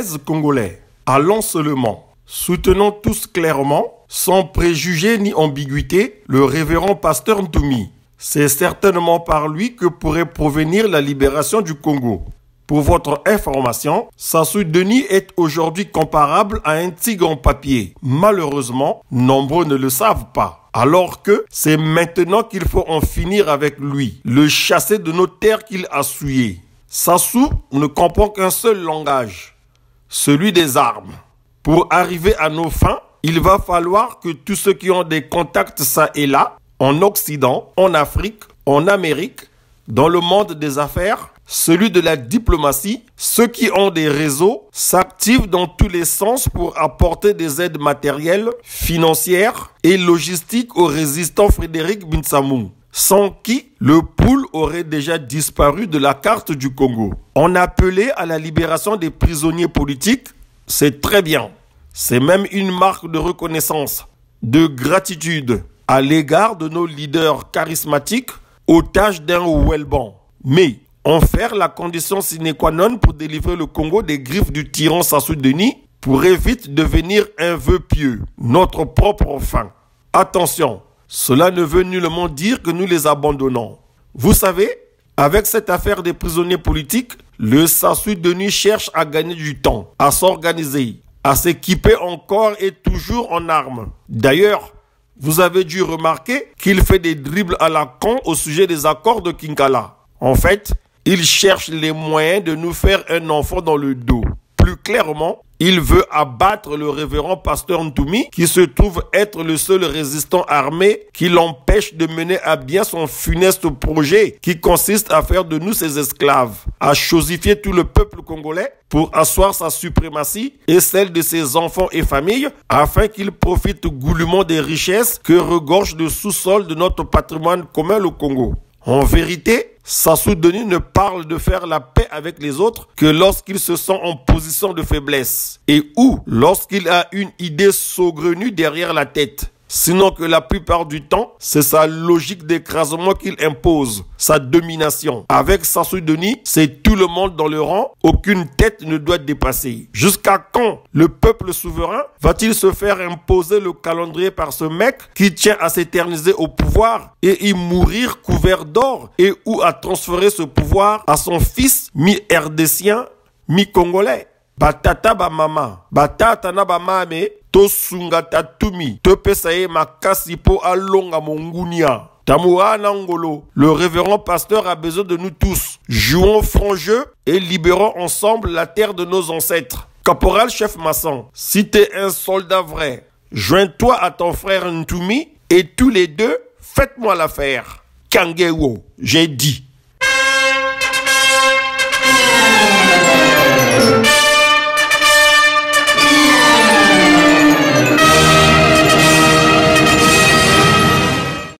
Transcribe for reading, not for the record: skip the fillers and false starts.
Congolaises, Congolais, allons seulement. Soutenons tous clairement, sans préjugés ni ambiguïté, le révérend pasteur Ntoumi. C'est certainement par lui que pourrait provenir la libération du Congo. Pour votre information, Sassou Denis est aujourd'hui comparable à un tigre en papier. Malheureusement, nombreux ne le savent pas. Alors que c'est maintenant qu'il faut en finir avec lui, le chasser de nos terres qu'il a souillées. Sassou ne comprend qu'un seul langage, celui des armes. Pour arriver à nos fins, il va falloir que tous ceux qui ont des contacts ça et là, en Occident, en Afrique, en Amérique, dans le monde des affaires, celui de la diplomatie, ceux qui ont des réseaux s'activent dans tous les sens pour apporter des aides matérielles, financières et logistiques au résistant Frédéric Binsamou, sans qui le poule aurait déjà disparu de la carte du Congo. On appelait à la libération des prisonniers politiques, c'est très bien. C'est même une marque de reconnaissance, de gratitude à l'égard de nos leaders charismatiques, otages d'un Welban. Mais en faire la condition sine qua non pour délivrer le Congo des griffes du tyran Sassou Denis pourrait vite devenir un vœu pieux, notre propre fin. Attention, cela ne veut nullement dire que nous les abandonnons. Vous savez, avec cette affaire des prisonniers politiques, le Sassou Denis cherche à gagner du temps, à s'organiser, à s'équiper encore et toujours en armes. D'ailleurs, vous avez dû remarquer qu'il fait des dribbles à la con au sujet des accords de Kinkala. En fait, il cherche les moyens de nous faire un enfant dans le dos. Plus clairement, il veut abattre le révérend pasteur Ntoumi qui se trouve être le seul résistant armé qui l'empêche de mener à bien son funeste projet qui consiste à faire de nous ses esclaves, à chosifier tout le peuple congolais pour asseoir sa suprématie et celle de ses enfants et familles afin qu'il profite goulûment des richesses que regorge le sous-sol de notre patrimoine commun le Congo. En vérité, Sassou Denis ne parle de faire la paix avec les autres que lorsqu'il se sent en position de faiblesse et ou lorsqu'il a une idée saugrenue derrière la tête. Sinon que la plupart du temps, c'est sa logique d'écrasement qu'il impose, sa domination. Avec Sassou Denis, c'est tout le monde dans le rang, aucune tête ne doit dépasser. Jusqu'à quand le peuple souverain va-t-il se faire imposer le calendrier par ce mec qui tient à s'éterniser au pouvoir et y mourir couvert d'or et ou à transférer ce pouvoir à son fils mi-rdécien, mi-congolais? Batata ba mama, batata na ba mame, to sunga tatumi, to pesaye makasi po alonga mongunia. Tamoura Nangolo, le révérend pasteur a besoin de nous tous. Jouons franc jeu et libérons ensemble la terre de nos ancêtres. Caporal chef maçon, si t'es un soldat vrai, joins-toi à ton frère Ntoumi et tous les deux, faites-moi l'affaire. Kangewo, j'ai dit.